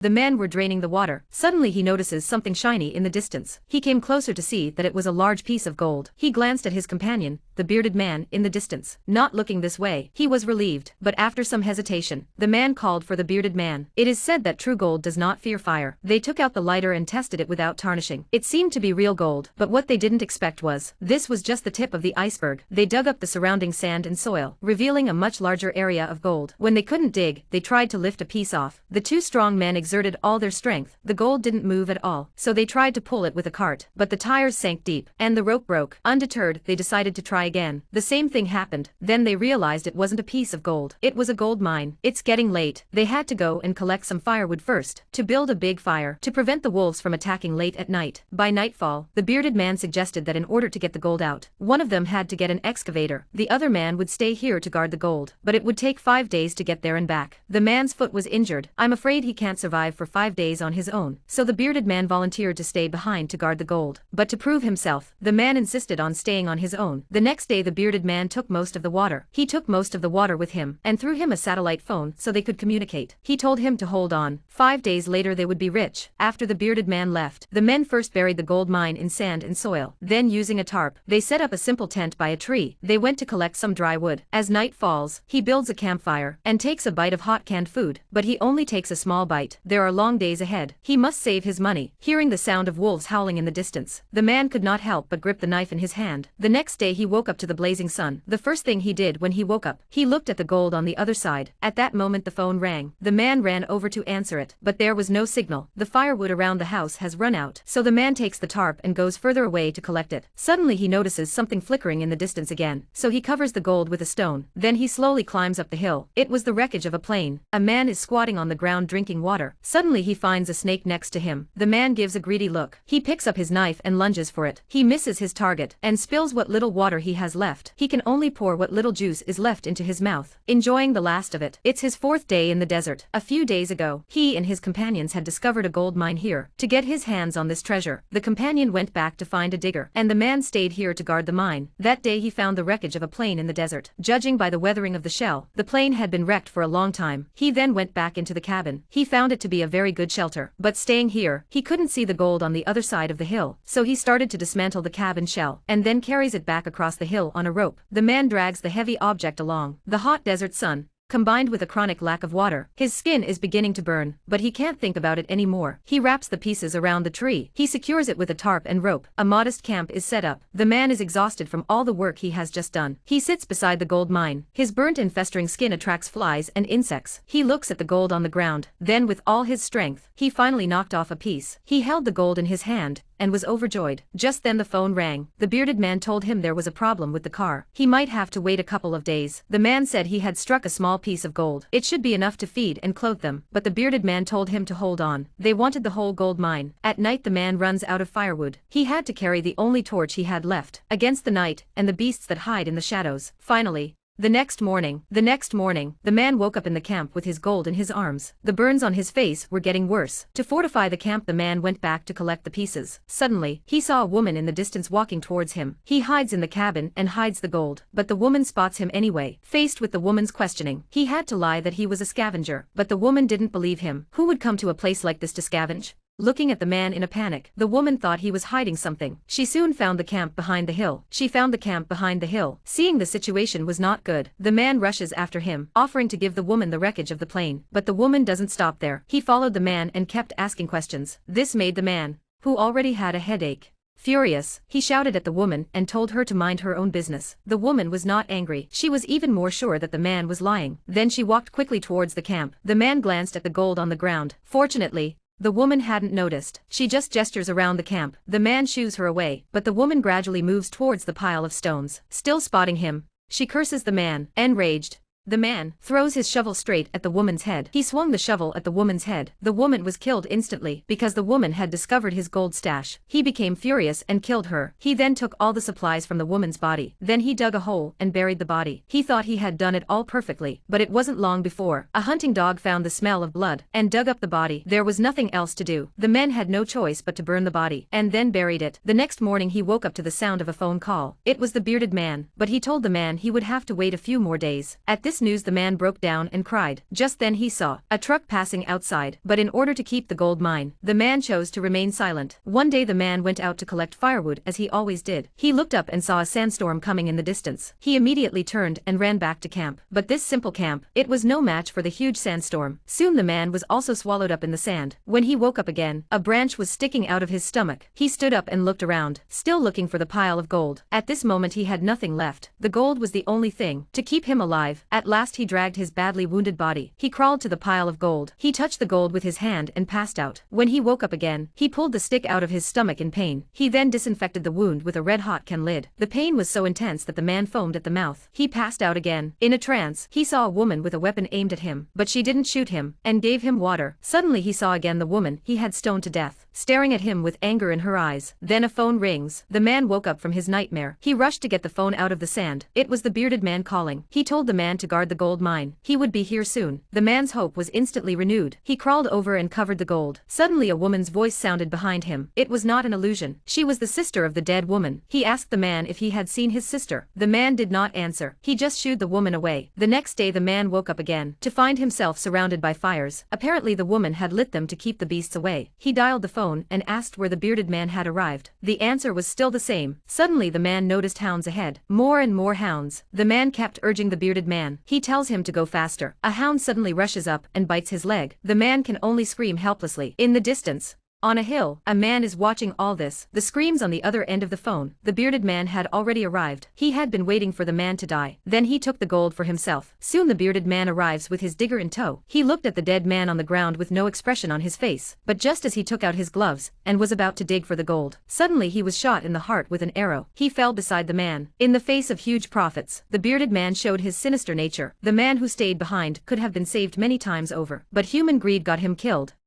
The men were draining the water. Suddenly he notices something shiny in the distance. He came closer to see that it was a large piece of gold. He glanced at his companion, the bearded man, in the distance. Not looking this way, he was relieved, but after some hesitation, the man called for the bearded man. It is said that true gold does not fear fire. They took out the lighter and tested it without tarnishing. It seemed to be real gold, but what they didn't expect was, this was just the tip of the iceberg. They dug up the surrounding sand and soil, revealing a much larger area of gold. When they couldn't dig, they tried to lift a piece off. The two strong men exerted all their strength. The gold didn't move at all, so they tried to pull it with a cart, but the tires sank deep, and the rope broke. Undeterred, they decided to try again. The same thing happened. Then they realized it wasn't a piece of gold. It was a gold mine. It's getting late. They had to go and collect some firewood first, to build a big fire, to prevent the wolves from attacking late at night. By nightfall, the bearded man suggested that in order to get the gold out, one of them had to get an excavator. The other man would stay here to guard the gold, but it would take 5 days to get there and back. The man's foot was injured. I'm afraid he can't survive for 5 days on his own, so the bearded man volunteered to stay behind to guard the gold. But to prove himself, the man insisted on staying on his own. The next day the bearded man took most of the water. He took most of the water with him, and threw him a satellite phone so they could communicate. He told him to hold on. 5 days later they would be rich. After the bearded man left, the men first buried the gold mine in sand and soil. Then using a tarp, they set up a simple tent by a tree. They went to collect some dry wood. As night falls, he builds a campfire, and takes a bite of hot canned food. But he only takes a small bite. There are long days ahead. He must save his money. Hearing the sound of wolves howling in the distance, the man could not help but grip the knife in his hand. The next day he woke up to the blazing sun. The first thing he did when he woke up, he looked at the gold on the other side. At that moment the phone rang. The man ran over to answer it, but there was no signal. The firewood around the house has run out, so the man takes the tarp and goes further away to collect it. Suddenly he notices something flickering in the distance again, so he covers the gold with a stone. Then he slowly climbs up the hill. It was the wreckage of a plane. A man is squatting on the ground drinking water. Suddenly he finds a snake next to him. The man gives a greedy look. He picks up his knife and lunges for it. He misses his target, and spills what little water he has left. He can only pour what little juice is left into his mouth, enjoying the last of it. It's his 4th day in the desert. A few days ago, he and his companions had discovered a gold mine here. To get his hands on this treasure, the companion went back to find a digger, and the man stayed here to guard the mine. That day he found the wreckage of a plane in the desert. Judging by the weathering of the shell, the plane had been wrecked for a long time. He then went back into the cabin. He found it to be a very good shelter, but staying here, he couldn't see the gold on the other side of the hill, so he started to dismantle the cabin shell, and then carries it back across the hill on a rope. The man drags the heavy object along. The hot desert sun, combined with a chronic lack of water, his skin is beginning to burn, but he can't think about it anymore. He wraps the pieces around the tree. He secures it with a tarp and rope. A modest camp is set up. The man is exhausted from all the work he has just done. He sits beside the gold mine. His burnt and festering skin attracts flies and insects. He looks at the gold on the ground. Then with all his strength, he finally knocked off a piece. He held the gold in his hand, and was overjoyed. Just then the phone rang. The bearded man told him there was a problem with the car. He might have to wait a couple of days. The man said he had struck a small piece of gold. It should be enough to feed and clothe them, but the bearded man told him to hold on. They wanted the whole gold mine. At night the man runs out of firewood. He had to carry the only torch he had left, against the night, and the beasts that hide in the shadows. Finally, the next morning, the man woke up in the camp with his gold in his arms. The burns on his face were getting worse. To fortify the camp the man went back to collect the pieces. Suddenly, he saw a woman in the distance walking towards him. He hides in the cabin and hides the gold, but the woman spots him anyway. Faced with the woman's questioning, he had to lie that he was a scavenger, but the woman didn't believe him. Who would come to a place like this to scavenge? Looking at the man in a panic, the woman thought he was hiding something. She soon found the camp behind the hill. Seeing the situation was not good, the man rushes after him, offering to give the woman the wreckage of the plane. But the woman doesn't stop there. He followed the man and kept asking questions. This made the man, who already had a headache, furious. He shouted at the woman and told her to mind her own business. The woman was not angry. She was even more sure that the man was lying. Then she walked quickly towards the camp. The man glanced at the gold on the ground. Fortunately, the woman hadn't noticed. She just gestures around the camp. The man shoos her away, but the woman gradually moves towards the pile of stones. Still spotting him, she curses the man. Enraged, the man throws his shovel straight at the woman's head. He swung the shovel at the woman's head. The woman was killed instantly because the woman had discovered his gold stash. He became furious and killed her. He then took all the supplies from the woman's body. Then he dug a hole and buried the body. He thought he had done it all perfectly, but it wasn't long before a hunting dog found the smell of blood and dug up the body. There was nothing else to do. The men had no choice but to burn the body and then buried it. The next morning he woke up to the sound of a phone call. It was the bearded man, but he told the man he would have to wait a few more days. At this this news the man broke down and cried. Just then he saw a truck passing outside, but in order to keep the gold mine, the man chose to remain silent. One day the man went out to collect firewood as he always did. He looked up and saw a sandstorm coming in the distance. He immediately turned and ran back to camp. But this simple camp, it was no match for the huge sandstorm. Soon the man was also swallowed up in the sand. When he woke up again, a branch was sticking out of his stomach. He stood up and looked around, still looking for the pile of gold. At this moment he had nothing left. The gold was the only thing to keep him alive. At last he dragged his badly wounded body. He crawled to the pile of gold. He touched the gold with his hand and passed out. When he woke up again, he pulled the stick out of his stomach in pain. He then disinfected the wound with a red-hot can lid. The pain was so intense that the man foamed at the mouth. He passed out again. In a trance, he saw a woman with a weapon aimed at him, but she didn't shoot him, and gave him water. Suddenly he saw again the woman he had stoned to death, staring at him with anger in her eyes. Then a phone rings. The man woke up from his nightmare. He rushed to get the phone out of the sand. It was the bearded man calling. He told the man to guard the gold mine. He would be here soon. The man's hope was instantly renewed. He crawled over and covered the gold. Suddenly a woman's voice sounded behind him. It was not an illusion. She was the sister of the dead woman. He asked the man if he had seen his sister. The man did not answer. He just shooed the woman away. The next day the man woke up again, to find himself surrounded by fires. Apparently the woman had lit them to keep the beasts away. He dialed the phone and asked where the bearded man had arrived. The answer was still the same. Suddenly the man noticed hounds ahead. More and more hounds. The man kept urging the bearded man. He tells him to go faster. A hound suddenly rushes up and bites his leg. The man can only scream helplessly. In the distance, on a hill, a man is watching all this. The screams on the other end of the phone. The bearded man had already arrived. He had been waiting for the man to die. Then he took the gold for himself. Soon the bearded man arrives with his digger in tow. He looked at the dead man on the ground with no expression on his face. But just as he took out his gloves and was about to dig for the gold, suddenly he was shot in the heart with an arrow. He fell beside the man. In the face of huge profits, the bearded man showed his sinister nature. The man who stayed behind could have been saved many times over, but human greed got him killed.